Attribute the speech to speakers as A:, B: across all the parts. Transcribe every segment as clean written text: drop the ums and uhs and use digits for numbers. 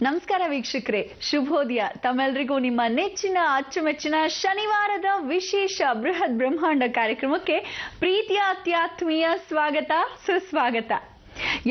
A: ನಮಸ್ಕಾರ ವೀಕ್ಷಕರೇ, ಶುಭೋದಯ. ತಮ್ಮೆಲ್ಲರಿಗೂ ನಿಮ್ಮ ನೆಚ್ಚಿನ ಅಚ್ಚುಮೆಚ್ಚಿನ ಶನಿವಾರದ ವಿಶೇಷ ಬೃಹತ್ ಬ್ರಹ್ಮಾಂಡ ಕಾರ್ಯಕ್ರಮಕ್ಕೆ ಪ್ರೀತಿಯ ಅತ್ಯಾತ್ಮೀಯ ಸ್ವಾಗತ, ಸುಸ್ವಾಗತ.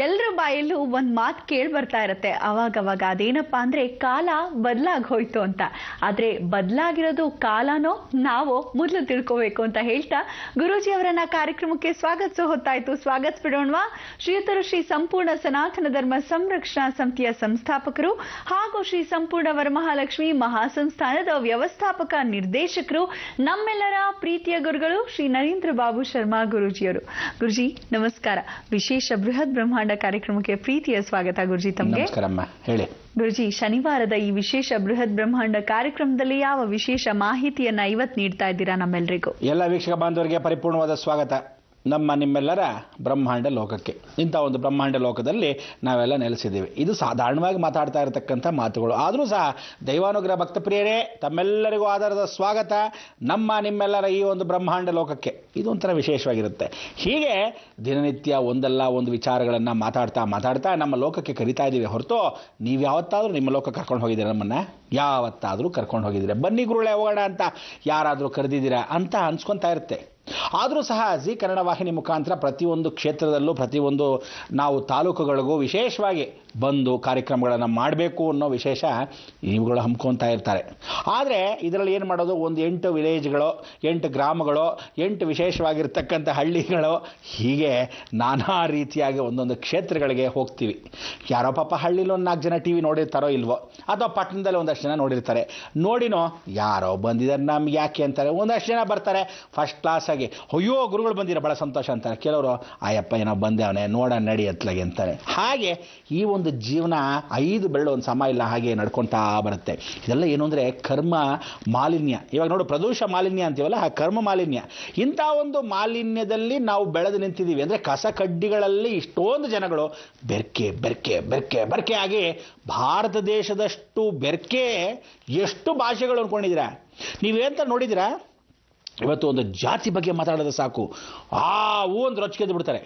A: ಎಲ್ಲರ ಬಾಯಲ್ಲೂ ಒಂದ್ ಮಾತು ಕೇಳಿ ಬರ್ತಾ ಇರತ್ತೆ ಅವಾಗವಾಗ. ಅದೇನಪ್ಪಾ ಅಂದ್ರೆ ಕಾಲ ಬದಲಾಗಿ ಹೋಯ್ತು ಅಂತ. ಆದ್ರೆ ಬದಲಾಗಿರೋದು ಕಾಲನೋ ನಾವೋ ಮೊದಲು ತಿಳ್ಕೋಬೇಕು ಅಂತ ಹೇಳ್ತಾ ಗುರೂಜಿ ಅವರನ್ನ ಕಾರ್ಯಕ್ರಮಕ್ಕೆ ಸ್ವಾಗತಿಸೋ ಹೊತ್ತಾಯ್ತು. ಸ್ವಾಗತಿಸ್ಬಿಡೋಣವಾ? ಶ್ರೀಯುತರು ಶ್ರೀ ಸಂಪೂರ್ಣ ಸನಾತನ ಧರ್ಮ ಸಂರಕ್ಷಣಾ ಸಮಿತಿಯ ಸಂಸ್ಥಾಪಕರು ಹಾಗೂ ಶ್ರೀ ಸಂಪೂರ್ಣ ವರಮಹಾಲಕ್ಷ್ಮಿ ಮಹಾಸಂಸ್ಥಾನದ ವ್ಯವಸ್ಥಾಪಕ ನಿರ್ದೇಶಕರು, ನಮ್ಮೆಲ್ಲರ ಪ್ರೀತಿಯ ಗುರುಗಳು ಶ್ರೀ ನರೇಂದ್ರ ಬಾಬು ಶರ್ಮಾ ಗುರೂಜಿಯವರು. ಗುರುಜಿ ನಮಸ್ಕಾರ. ವಿಶೇಷ ಬೃಹತ್ ಬ್ರಹ್ಮಾಂಡ ಕಾರ್ಯಕ್ರಮಕ್ಕೆ ಪ್ರೀತಿಯ ಸ್ವಾಗತ ಗುರುಜಿ ತಮಗೆ.
B: ನಮಸ್ಕಾರಮ್ಮ, ಹೇಳಿ
A: ಗುರುಜಿ. ಶನಿವಾರದ ಈ ವಿಶೇಷ ಬೃಹತ್ ಬ್ರಹ್ಮಾಂಡ ಕಾರ್ಯಕ್ರಮದಲ್ಲಿ ಯಾವ ವಿಶೇಷ ಮಾಹಿತಿಯನ್ನ ಇವತ್ತು ನೀಡ್ತಾ ಇದ್ದೀರಾ ನಮ್ಮೆಲ್ಲರಿಗೂ?
B: ಎಲ್ಲ ವೀಕ್ಷಕ ಬಾಂಧವರಿಗೆ ಪರಿಪೂರ್ಣವಾದ ಸ್ವಾಗತ ನಿಮ್ಮೆಲ್ಲರ ಬ್ರಹ್ಮಾಂಡ ಲೋಕಕ್ಕೆ. ಇಂಥ ಒಂದು ಬ್ರಹ್ಮಾಂಡ ಲೋಕದಲ್ಲಿ ನಾವೆಲ್ಲ ನೆಲೆಸಿದ್ದೀವಿ. ಇದು ಸಾಧಾರಣವಾಗಿ ಮಾತಾಡ್ತಾ ಇರತಕ್ಕಂಥ ಮಾತುಗಳು. ಆದರೂ ಸಹ ದೈವಾನುಗ್ರಹ ಭಕ್ತಪ್ರಿಯರೇ, ತಮ್ಮೆಲ್ಲರಿಗೂ ಆಧಾರದ ಸ್ವಾಗತ ನಿಮ್ಮೆಲ್ಲರ ಈ ಒಂದು ಬ್ರಹ್ಮಾಂಡ ಲೋಕಕ್ಕೆ. ಇದೊಂಥರ ವಿಶೇಷವಾಗಿರುತ್ತೆ. ಹೀಗೆ ದಿನನಿತ್ಯ ಒಂದಲ್ಲ ಒಂದು ವಿಚಾರಗಳನ್ನು ಮಾತಾಡ್ತಾ ನಮ್ಮ ಲೋಕಕ್ಕೆ ಕರಿತಾ ಇದ್ದೀವಿ ಹೊರತು ನೀವು ಯಾವತ್ತಾದರೂ ನಿಮ್ಮ ಲೋಕ ಕರ್ಕೊಂಡು ಹೋಗಿದ್ದೀರಾ? ನಮ್ಮನ್ನು ಯಾವತ್ತಾದರೂ ಕರ್ಕೊಂಡು ಹೋಗಿದ್ದೀರಾ? ಬನ್ನಿ ಗುರುಗಳೇ ಹೋಗೋಣ ಅಂತ ಯಾರಾದರೂ ಕರೆದಿದ್ದೀರಾ ಅಂತ ಅನ್ಸ್ಕೊತಾ ಇರುತ್ತೆ. ಆದರೂ ಸಹ ಜಿ ಕನ್ನಡ ವಾಹಿನಿ ಮುಖಾಂತರ ಪ್ರತಿಯೊಂದು ಕ್ಷೇತ್ರದಲ್ಲೂ ಪ್ರತಿಯೊಂದು ನಾವು ತಾಲೂಕುಗಳಿಗೂ ವಿಶೇಷವಾಗಿ ಬಂದು ಕಾರ್ಯಕ್ರಮಗಳನ್ನು ಮಾಡಬೇಕು ಅನ್ನೋ ವಿಶೇಷ ಇವುಗಳು ಹಮ್ಮಿಕೊತಾ ಇರ್ತಾರೆ. ಆದರೆ ಇದರಲ್ಲಿ ಏನು ಮಾಡೋದು, ಒಂದು 8 ವಿಲೇಜ್ಗಳು, 8 ಗ್ರಾಮಗಳು, 8 ವಿಶೇಷವಾಗಿರ್ತಕ್ಕಂಥ ಹಳ್ಳಿಗಳು, ಹೀಗೆ ನಾನಾ ರೀತಿಯಾಗಿ ಒಂದೊಂದು ಕ್ಷೇತ್ರಗಳಿಗೆ ಹೋಗ್ತೀವಿ. ಯಾರೋ ಪಾಪ ಹಳ್ಳಿಲಿ ಒಂದು 4 ಜನ ಟಿ ವಿ ನೋಡಿರ್ತಾರೋ ಇಲ್ವೋ, ಅಥವಾ ಪಟ್ಟಣದಲ್ಲಿ ಒಂದಷ್ಟು ಜನ ನೋಡಿರ್ತಾರೆ. ನೋಡಿನೋ ಯಾರೋ ಬಂದಿದ್ದಾರೆ ನಮ್ಗೆ ಯಾಕೆ ಅಂತಾರೆ. ಒಂದಷ್ಟು ಜನ ಬರ್ತಾರೆ ಫಸ್ಟ್ ಕ್ಲಾಸ್ ಆಗಿ, ಅಯ್ಯೋ ಗುರುಗಳು ಬಂದಿರೋ ಭಾಳ ಸಂತೋಷ ಅಂತಾರೆ. ಕೆಲವರು ಆಯಪ್ಪ ಏನೋ ಬಂದೆ ಅವನೇ ನೋಡ ನಡಿ ಅತ್ಲಾಗೆ ಅಂತಾರೆ. ಹಾಗೆ ಈ ಒಂದು ಜೀವನ 5 ಬೆರಳು ಒಂದು ಸಮ ಇಲ್ಲ, ಹಾಗೆ ನಡ್ಕೊತಾ ಬರುತ್ತೆ. ಇದೆಲ್ಲ ಏನು ಅಂದರೆ ಕರ್ಮ ಮಾಲಿನ್ಯ. ಇವಾಗ ನೋಡು, ಪ್ರದೂಷ ಮಾಲಿನ್ಯ ಅಂತೀವಲ್ಲ, ಆ ಕರ್ಮ ಮಾಲಿನ್ಯ. ಇಂಥ ಒಂದು ಮಾಲಿನ್ಯದಲ್ಲಿ ನಾವು ಬೆಳೆದು ನಿಂತಿದ್ದೀವಿ. ಅಂದರೆ ಕಸ ಕಡ್ಡಿಗಳಲ್ಲಿ ಇಷ್ಟೊಂದು ಜನಗಳು ಬೆರ್ಕೆ ಬೆರ್ಕೆ ಬೆರ್ಕೆ ಬೆರ್ಕೆ ಆಗಿ, ಭಾರತ ದೇಶದಷ್ಟು ಬೆರ್ಕೆ ಎಷ್ಟು ಭಾಷೆಗಳು ಅಂದ್ಕೊಂಡಿದ್ದೀರಾ ನೀವೇಂತ ನೋಡಿದ್ದೀರಾ? ಇವತ್ತು ಒಂದು ಜಾತಿ ಬಗ್ಗೆ ಮಾತಾಡೋದು ಸಾಕು, ಒಂದು ರೊಚ್ಚಿಗೆದ್ದು ಬಿಡ್ತಾರೆ.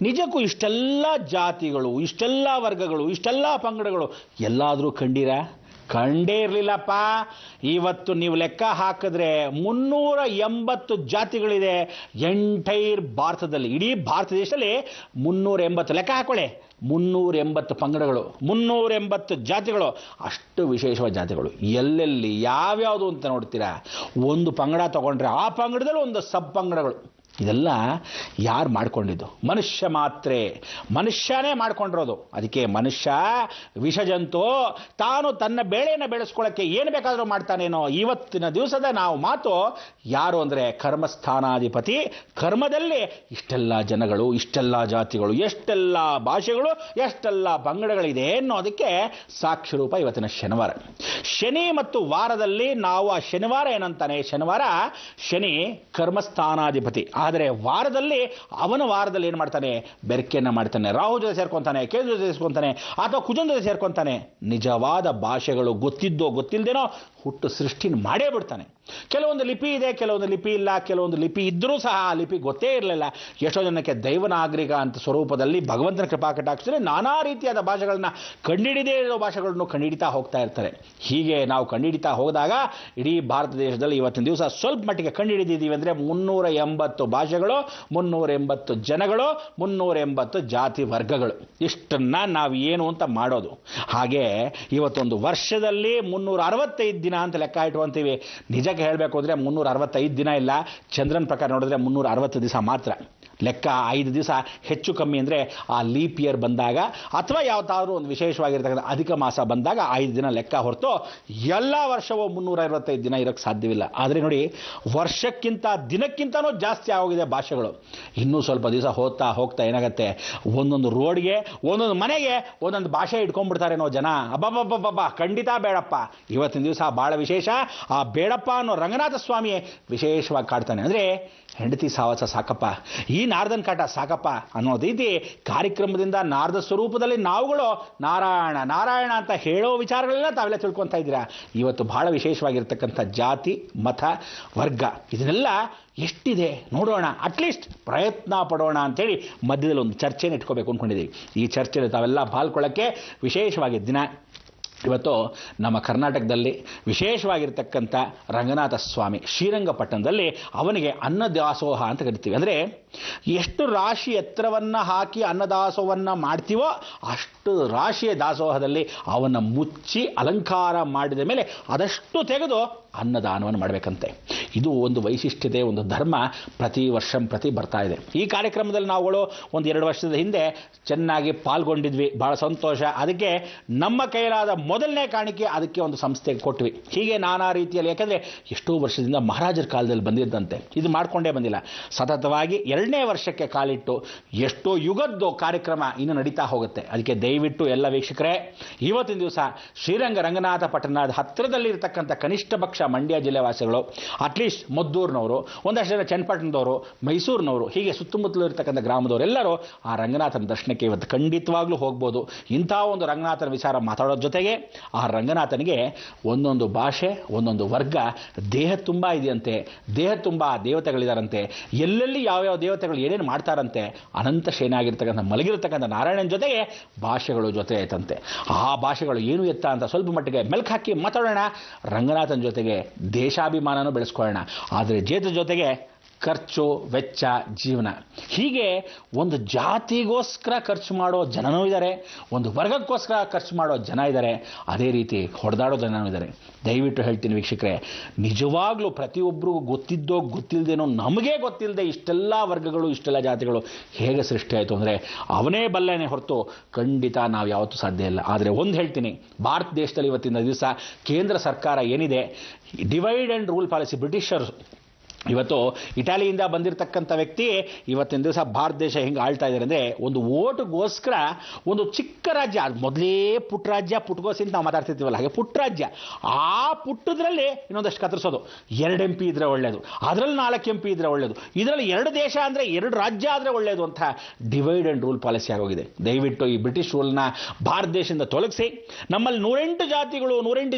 B: ನಿಜಕ್ಕೂ ಇಷ್ಟೆಲ್ಲ ಜಾತಿಗಳು, ಇಷ್ಟೆಲ್ಲ ವರ್ಗಗಳು, ಇಷ್ಟೆಲ್ಲ ಪಂಗಡಗಳು ಎಲ್ಲಾದರೂ ಕಂಡೇ ಇರಲಿಲ್ಲಪ್ಪ. ಇವತ್ತು ನೀವು ಲೆಕ್ಕ ಹಾಕಿದ್ರೆ 380 ಜಾತಿಗಳಿದೆ ಎಂಟೈರ್ ಭಾರತದಲ್ಲಿ. ಇಡೀ ಭಾರತ ದೇಶದಲ್ಲಿ 380, ಲೆಕ್ಕ ಹಾಕೊಳ್ಳಿ, 380 ಪಂಗಡಗಳು, 380 ಜಾತಿಗಳು, ಅಷ್ಟು ವಿಶೇಷವಾದ ಜಾತಿಗಳು. ಎಲ್ಲೆಲ್ಲಿ ಯಾವ್ಯಾವುದು ಅಂತ ನೋಡ್ತೀರಾ? ಒಂದು ಪಂಗಡ ತಗೊಂಡ್ರೆ ಆ ಪಂಗಡದಲ್ಲಿ ಒಂದು ಸಬ್ ಪಂಗಡಗಳು. ಇದೆಲ್ಲ ಯಾರು ಮಾಡ್ಕೊಂಡಿದ್ದು? ಮನುಷ್ಯನೇ ಮಾಡ್ಕೊಂಡಿರೋದು. ಅದಕ್ಕೆ ಮನುಷ್ಯ ವಿಷಜಂತು, ತಾನು ತನ್ನ ಬೇಳೆಯನ್ನು ಬೆಳೆಸ್ಕೊಳ್ಳೋಕ್ಕೆ ಏನು ಬೇಕಾದರೂ ಮಾಡ್ತಾನೇನೋ. ಇವತ್ತಿನ ದಿವಸದ ನಾವು ಮಾತು ಯಾರು ಅಂದರೆ ಕರ್ಮಸ್ಥಾನಾಧಿಪತಿ. ಕರ್ಮದಲ್ಲಿ ಇಷ್ಟೆಲ್ಲ ಜನಗಳು, ಇಷ್ಟೆಲ್ಲ ಜಾತಿಗಳು, ಎಷ್ಟೆಲ್ಲ ಭಾಷೆಗಳು, ಎಷ್ಟೆಲ್ಲ ಪಂಗಡಗಳಿದೆ ಅನ್ನೋದಕ್ಕೆ ಸಾಕ್ಷಿ ರೂಪ ಇವತ್ತಿನ ಶನಿವಾರ. ಶನಿ ಮತ್ತು ವಾರದಲ್ಲಿ ನಾವು ಆ ಶನಿವಾರ ಏನಂತಾನೆ, ಶನಿ ಕರ್ಮಸ್ಥಾನಾಧಿಪತಿ. ಆದರೆ ವಾರದಲ್ಲಿ ಏನು ಮಾಡ್ತಾನೆ? ಬೆರಕೆಯನ್ನು ಮಾಡ್ತಾನೆ. ರಾಹು ಜೊತೆ ಸೇರ್ಕೊಂತಾನೆ, ಕೇತು ಜೊತೆ ಸೇರ್ಕೊಂತಾನೆ, ಅಥವಾ ಕುಜನ ಜೊತೆ ಸೇರ್ಕೊಂತಾನೆ. ನಿಜವಾದ ಭಾಷೆಗಳು ಗೊತ್ತಿದ್ದೋ ಗೊತ್ತಿಲ್ಲದೇನೋ ಹುಟ್ಟು ಸೃಷ್ಟಿನ ಮಾಡೇ ಬಿಡ್ತಾನೆ. ಕೆಲವೊಂದು ಲಿಪಿ ಇದೆ, ಕೆಲವೊಂದು ಲಿಪಿ ಇಲ್ಲ, ಕೆಲವೊಂದು ಲಿಪಿ ಇದ್ದರೂ ಸಹ ಆ ಲಿಪಿ ಗೊತ್ತೇ ಇರಲಿಲ್ಲ. ಎಷ್ಟೋ ಜನಕ್ಕೆ ದೈವನಾಗರಿಕ ಅಂತ ಸ್ವರೂಪದಲ್ಲಿ ಭಗವಂತನ ಕೃಪಾ ಕಟಾಕ್ಷದಲ್ಲಿ ನಾನಾ ರೀತಿಯಾದ ಭಾಷೆಗಳನ್ನ ಕಂಡುಹಿಡಿದೇ ಇರೋ ಭಾಷೆಗಳನ್ನು ಕಂಡುಹಿಡಿತಾ ಹೋಗ್ತಾ ಇರ್ತಾರೆ. ಹೀಗೆ ನಾವು ಕಂಡುಹಿಡಿತಾ ಹೋದಾಗ ಇಡೀ ಭಾರತ ದೇಶದಲ್ಲಿ ಇವತ್ತಿನ ದಿವಸ ಸ್ವಲ್ಪ ಮಟ್ಟಿಗೆ ಕಂಡುಹಿಡಿದಿದ್ದೀವಿ ಅಂದರೆ 380 ಭಾಷೆಗಳು, 380 ಜನಗಳು, 380 ಜಾತಿ ವರ್ಗಗಳು. ಇಷ್ಟನ್ನ ನಾವು ಏನು ಅಂತ ಮಾಡೋದು. ಹಾಗೆ ಇವತ್ತೊಂದು ವರ್ಷದಲ್ಲಿ 365 ದಿನ ಅಂತ ಲೆಕ್ಕ ಇಟ್ಕೊಂತೀವಿ. ನಿಜಕ್ಕೆ ಹೇಳಬೇಕು ಅಂದರೆ 365 ದಿನ ಇಲ್ಲ, ಚಂದ್ರನ ಪ್ರಕಾರ ನೋಡಿದ್ರೆ 360 ದಿವಸ ಮಾತ್ರ. ಲೆಕ್ಕ 5 ದಿವಸ ಹೆಚ್ಚು ಕಮ್ಮಿ ಅಂದರೆ ಆ ಲೀಪ್ ಇಯರ್ ಬಂದಾಗ, ಅಥವಾ ಯಾವತ್ತಾದ್ರೂ ಒಂದು ವಿಶೇಷವಾಗಿರ್ತಕ್ಕಂಥ ಅಧಿಕ ಮಾಸ ಬಂದಾಗ 5 ದಿನ ಲೆಕ್ಕ ಹೊರತು ಎಲ್ಲ ವರ್ಷವೂ 365 ದಿನ ಇರೋಕ್ಕೆ ಸಾಧ್ಯವಿಲ್ಲ. ಆದರೆ ನೋಡಿ, ವರ್ಷಕ್ಕಿಂತ ದಿನಕ್ಕಿಂತನೂ ಜಾಸ್ತಿ ಆಗೋಗಿದೆ ಭಾಷೆಗಳು. ಇನ್ನೂ ಸ್ವಲ್ಪ ದಿವಸ ಹೋಗ್ತಾ ಏನಾಗುತ್ತೆ, ಒಂದೊಂದು ರೋಡ್ಗೆ, ಒಂದೊಂದು ಮನೆಗೆ ಒಂದೊಂದು ಭಾಷೆ ಇಟ್ಕೊಂಡ್ಬಿಡ್ತಾರೇನೋ ಜನ. ಅಬ್ಬಬ್ಬಬ್ಬಬ್ಬ, ಖಂಡಿತ ಬೇಡಪ್ಪ. ಇವತ್ತಿನ ದಿವಸ ಭಾಳ ವಿಶೇಷ. ಆ ಬೇಡಪ್ಪ ಅನ್ನೋ ರಂಗನಾಥ ಸ್ವಾಮಿ ವಿಶೇಷವಾಗಿ ಕಾಡ್ತಾನೆ. ಅಂದರೆ ಹೆಂಡತಿ ಸಾವಾಸ ಸಾಕಪ್ಪ, ಈ ನಾರದನ್ ಕಾಟ ಸಾಕಪ್ಪ ಅನ್ನೋ ರೀತಿ ಕಾರ್ಯಕ್ರಮದಿಂದ ನಾರದ ಸ್ವರೂಪದಲ್ಲಿ ನಾವುಗಳು ನಾರಾಯಣ ನಾರಾಯಣ ಅಂತ ಹೇಳೋ ವಿಚಾರಗಳೆಲ್ಲ ತಾವೆಲ್ಲ ತಿಳ್ಕೊತಾ ಇದ್ದೀರಾ. ಇವತ್ತು ಬಹಳ ವಿಶೇಷವಾಗಿರ್ತಕ್ಕಂಥ ಜಾತಿ, ಮತ, ವರ್ಗ ಇದನ್ನೆಲ್ಲ ಎಷ್ಟಿದೆ ನೋಡೋಣ, ಅಟ್ಲೀಸ್ಟ್ ಪ್ರಯತ್ನ ಪಡೋಣ ಅಂತೇಳಿ ಮಧ್ಯದಲ್ಲಿ ಒಂದು ಚರ್ಚೆನ ಇಟ್ಕೋಬೇಕು ಅಂದ್ಕೊಂಡಿದ್ದೀವಿ. ಈ ಚರ್ಚೆಯಲ್ಲಿ ತಾವೆಲ್ಲ ಪಾಲ್ಕೊಳ್ಳೋಕ್ಕೆ ವಿಶೇಷವಾಗಿ ದಿನ ಇವತ್ತು ನಮ್ಮ ಕರ್ನಾಟಕದಲ್ಲಿ ವಿಶೇಷವಾಗಿರ್ತಕ್ಕಂಥ ರಂಗನಾಥ ಸ್ವಾಮಿ ಶ್ರೀರಂಗಪಟ್ಟಣದಲ್ಲಿ ಅವನಿಗೆ ಅನ್ನದಾಸೋಹ ಅಂತ ಕರಿತೀವಿ. ಅಂದರೆ ಎಷ್ಟು ರಾಶಿ ಎತ್ತರವನ್ನು ಹಾಕಿ ಅನ್ನದಾಸೋಹವನ್ನು ಮಾಡ್ತೀವೋ ಅಷ್ಟು ರಾಶಿಯ ದಾಸೋಹದಲ್ಲಿ ಅವನ್ನು ಮುಚ್ಚಿ ಅಲಂಕಾರ ಮಾಡಿದ ಮೇಲೆ ಅದಷ್ಟು ತೆಗೆದು ಅನ್ನದಾನವನ್ನು ಮಾಡಬೇಕಂತೆ. ಇದು ಒಂದು ವೈಶಿಷ್ಟ್ಯತೆ, ಒಂದು ಧರ್ಮ ಪ್ರತಿ ಬರ್ತಾ ಇದೆ. ಈ ಕಾರ್ಯಕ್ರಮದಲ್ಲಿ ನಾವುಗಳು ಒಂದು 2 ವರ್ಷದ ಹಿಂದೆ ಚೆನ್ನಾಗಿ ಪಾಲ್ಗೊಂಡಿದ್ವಿ, ಭಾಳ ಸಂತೋಷ. ಅದಕ್ಕೆ ನಮ್ಮ ಕೈಲಾದ ಮೊದಲನೇ ಕಾಣಿಕೆ ಅದಕ್ಕೆ ಒಂದು ಸಂಸ್ಥೆಗೆ ಕೊಟ್ವಿ. ಹೀಗೆ ನಾನಾ ರೀತಿಯಲ್ಲಿ, ಯಾಕಂದರೆ ಎಷ್ಟೋ ವರ್ಷದಿಂದ ಮಹಾರಾಜರ ಕಾಲದಲ್ಲಿ ಬಂದಿದ್ದಂತೆ, ಇದು ಮಾಡಿಕೊಂಡೇ ಬಂದಿಲ್ಲ. ಸತತವಾಗಿ 2ನೇ ವರ್ಷಕ್ಕೆ ಕಾಲಿಟ್ಟು ಎಷ್ಟೋ ಯುಗದ್ದು ಕಾರ್ಯಕ್ರಮ ಇನ್ನು ನಡೀತಾ ಹೋಗುತ್ತೆ. ಅದಕ್ಕೆ ದಯವಿಟ್ಟು ಎಲ್ಲ ವೀಕ್ಷಕರೇ, ಇವತ್ತಿನ ದಿವಸ ಶ್ರೀರಂಗ ರಂಗನಾಥ ಪಟ್ಟಣದ ಹತ್ತಿರದಲ್ಲಿರ್ತಕ್ಕಂಥ ಕನಿಷ್ಠ ಪಕ್ಷ ಮಂಡ್ಯ ಜಿಲ್ಲೆ ವಾಸಿಗಳು, ಅಟ್ಲೀಸ್ಟ್ ಮದ್ದೂರಿನವರು, ಒಂದಷ್ಟು ಜನ ಚನ್ನಪಟ್ಟಣದವರು, ಮೈಸೂರಿನವರು, ಹೀಗೆ ಸುತ್ತಮುತ್ತಲು ಇರತಕ್ಕಂಥ ಗ್ರಾಮದವರು ಎಲ್ಲರೂ ಆ ರಂಗನಾಥನ ದರ್ಶನಕ್ಕೆ ಇವತ್ತು ಖಂಡಿತವಾಗ್ಲೂ ಹೋಗ್ಬೋದು. ಇಂಥ ಒಂದು ರಂಗನಾಥನ ವಿಚಾರ ಮಾತಾಡೋದ್ರ ಜೊತೆಗೆ ಆ ರಂಗನಾಥನಿಗೆ ಒಂದೊಂದು ಭಾಷೆ, ಒಂದೊಂದು ವರ್ಗ, ದೇಹ ತುಂಬ ಇದೆಯಂತೆ, ದೇಹ ತುಂಬ ದೇವತೆಗಳಿದಾರಂತೆ, ಎಲ್ಲೆಲ್ಲಿ ಯಾವ್ಯಾವ ದೇವತೆಗಳು ಏನೇನು ಮಾಡ್ತಾರಂತೆ, ಅನಂತ ಶೇನಾಗಿರ್ತಕ್ಕಂಥ ಮಲಗಿರ್ತಕ್ಕಂಥ ನಾರಾಯಣನ ಜೊತೆಗೆ ಭಾಷೆಗಳು ಜೊತೆ ಆಯ್ತಂತೆ. ಆ ಭಾಷೆಗಳು ಏನು ಎತ್ತ ಅಂತ ಸ್ವಲ್ಪ ಮಟ್ಟಿಗೆ ಮೆಲ್ಕು ಹಾಕಿ ಮಾತಾಡೋಣ. ರಂಗನಾಥನ ಜೊತೆಗೆ ದೇಶಾಭಿಮಾನನೂ ಬೆಳೆಸ್ಕೊಳ್ಳೋಣ. ಆದರೆ ಜೊತೆಗೆ ಖರ್ಚು, ವೆಚ್ಚ, ಜೀವನ, ಹೀಗೆ ಒಂದು ಜಾತಿಗೋಸ್ಕರ ಖರ್ಚು ಮಾಡೋ ಜನನೂ ಇದ್ದಾರೆ, ಒಂದು ವರ್ಗಕ್ಕೋಸ್ಕರ ಖರ್ಚು ಮಾಡೋ ಜನ ಇದ್ದಾರೆ, ಅದೇ ರೀತಿ ಹೊಡೆದಾಡೋ ಜನನೂ ಇದ್ದಾರೆ. ದಯವಿಟ್ಟು ಹೇಳ್ತೀನಿ ವೀಕ್ಷಕರೇ, ನಿಜವಾಗ್ಲೂ ಪ್ರತಿಯೊಬ್ಬರಿಗೂ ಗೊತ್ತಿದ್ದೋ ಗೊತ್ತಿಲ್ಲದೇನೋ, ನಮಗೇ ಗೊತ್ತಿಲ್ಲದೆ ಇಷ್ಟೆಲ್ಲ ವರ್ಗಗಳು, ಇಷ್ಟೆಲ್ಲ ಜಾತಿಗಳು ಹೇಗೆ ಸೃಷ್ಟಿ ಆಯಿತು ಅಂದರೆ ಅವನೇ ಬಲ್ಲೇನೆ ಹೊರತು ಖಂಡಿತ ನಾವು ಯಾವತ್ತೂ ಸಾಧ್ಯ ಇಲ್ಲ. ಆದರೆ ಒಂದು ಹೇಳ್ತೀನಿ, ಭಾರತ ದೇಶದಲ್ಲಿ ಇವತ್ತಿನ ದಿವಸ ಕೇಂದ್ರ ಸರ್ಕಾರ ಏನಿದೆ, ಡಿವೈಡ್ ಆ್ಯಂಡ್ ರೂಲ್ ಪಾಲಿಸಿ, ಬ್ರಿಟಿಷರು ಇವತ್ತು ಇಟಾಲಿಯಿಂದ ಬಂದಿರತಕ್ಕಂಥ ವ್ಯಕ್ತಿ ಇವತ್ತಿನ ದಿವಸ ಭಾರತ ದೇಶ ಹೆಂಗೆ ಆಳ್ತಾ ಇದ್ದಾರೆ ಅಂದರೆ, ಒಂದು ಓಟ್ಗೋಸ್ಕರ ಒಂದು ಚಿಕ್ಕ ರಾಜ್ಯ, ಮೊದಲೇ ಪುಟ್ಟ ರಾಜ್ಯ, ಪುಟ್ಗೋಸಿ ಅಂತ ನಾವು ಮಾತಾಡ್ತಿರ್ತೀವಲ್ಲ, ಹಾಗೆ ಪುಟ್ಟ ರಾಜ್ಯ, ಆ ಪುಟ್ಟದ್ರಲ್ಲಿ ಇನ್ನೊಂದಷ್ಟು ಕತ್ತರಿಸೋದು. 2 MP ಇದ್ರೆ ಒಳ್ಳೆಯದು, ಅದರಲ್ಲಿ 4 MP ಇದ್ರೆ ಒಳ್ಳೆಯದು, ಇದರಲ್ಲಿ 2 ದೇಶ ಅಂದರೆ 2 ರಾಜ್ಯ ಆದರೆ ಒಳ್ಳೆಯದು ಅಂತ ಡಿವೈಡ್ ಆ್ಯಂಡ್ ರೂಲ್ ಪಾಲಿಸಿ ಆಗೋಗಿದೆ. ದಯವಿಟ್ಟು ಈ ಬ್ರಿಟಿಷ್ ರೂಲ್ನ ಭಾರತ ದೇಶದಿಂದ ತೊಲಗಿಸಿ, ನಮ್ಮಲ್ಲಿ 108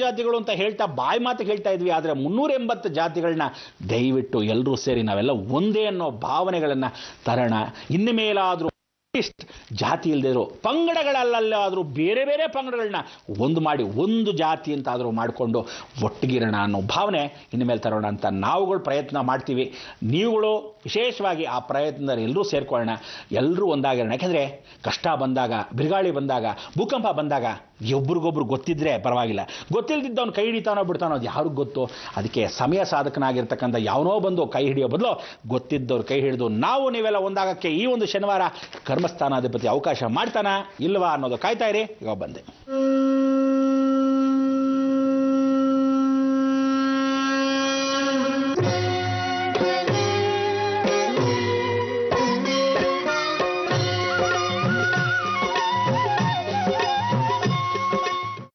B: ಜಾತಿಗಳು ಅಂತ ಹೇಳ್ತಾ ಬಾಯಿ ಮಾತಿಗೆ ಹೇಳ್ತಾ ಇದ್ವಿ, ಆದರೆ 380 ಜಾತಿಗಳನ್ನ ದಯವಿಟ್ಟು ಎಲ್ಲರೂ ಸೇರಿ ನಾವೆಲ್ಲ ಒಂದೇ ಅನ್ನೋ ಭಾವನೆಗಳನ್ನು ತರೋಣ. ಇನ್ನು ಮೇಲಾದರೂ ಜಾತಿ ಇಲ್ಲದಿರೋ ಪಂಗಡಗಳಲ್ಲಾದರೂ ಬೇರೆ ಬೇರೆ ಪಂಗಡಗಳನ್ನ ಒಂದು ಮಾಡಿ ಒಂದು ಜಾತಿ ಅಂತಾದರೂ ಮಾಡಿಕೊಂಡು ಒಟ್ಟಿಗಿರೋಣ ಅನ್ನೋ ಭಾವನೆ ಇನ್ನು ಮೇಲೆ ತರೋಣ ಅಂತ ನಾವುಗಳು ಪ್ರಯತ್ನ ಮಾಡ್ತೀವಿ. ನೀವುಗಳು ವಿಶೇಷವಾಗಿ ಆ ಪ್ರಯತ್ನದಲ್ಲಿ ಎಲ್ಲರೂ ಸೇರ್ಕೊಳ್ಳೋಣ, ಎಲ್ಲರೂ ಒಂದಾಗಿರೋಣ. ಯಾಕೆಂದರೆ ಕಷ್ಟ ಬಂದಾಗ, ಬಿರುಗಾಳಿ ಬಂದಾಗ, ಭೂಕಂಪ ಬಂದಾಗ ಒಬ್ರಿಗೊಬ್ರು ಗೊತ್ತಿದ್ರೆ ಪರವಾಗಿಲ್ಲ, ಗೊತ್ತಿಲ್ಲದಿದ್ದವನು ಕೈ ಹಿಡಿತಾನೋ ಬಿಡ್ತಾನೋ ಅದು ಯಾರಿಗೂ ಗೊತ್ತು. ಅದಕ್ಕೆ ಸಮಯ ಸಾಧಕನಾಗಿರ್ತಕ್ಕಂಥ ಯಾವನೋ ಬಂದು ಕೈ ಹಿಡಿಯೋ ಬದಲು ಗೊತ್ತಿದ್ದವ್ರು ಕೈ ಹಿಡಿದು ನಾವು ನೀವೆಲ್ಲ ಒಂದಾಗಕ್ಕೆ ಈ ಒಂದು ಶನಿವಾರ ಕರ್ಮಸ್ಥಾನಾಧಿಪತಿ ಅವಕಾಶ ಮಾಡ್ತಾನ ಇಲ್ವಾ ಅನ್ನೋದು ಕಾಯ್ತಾ ಇರಿ. ಈಗ ಬಂದೆ.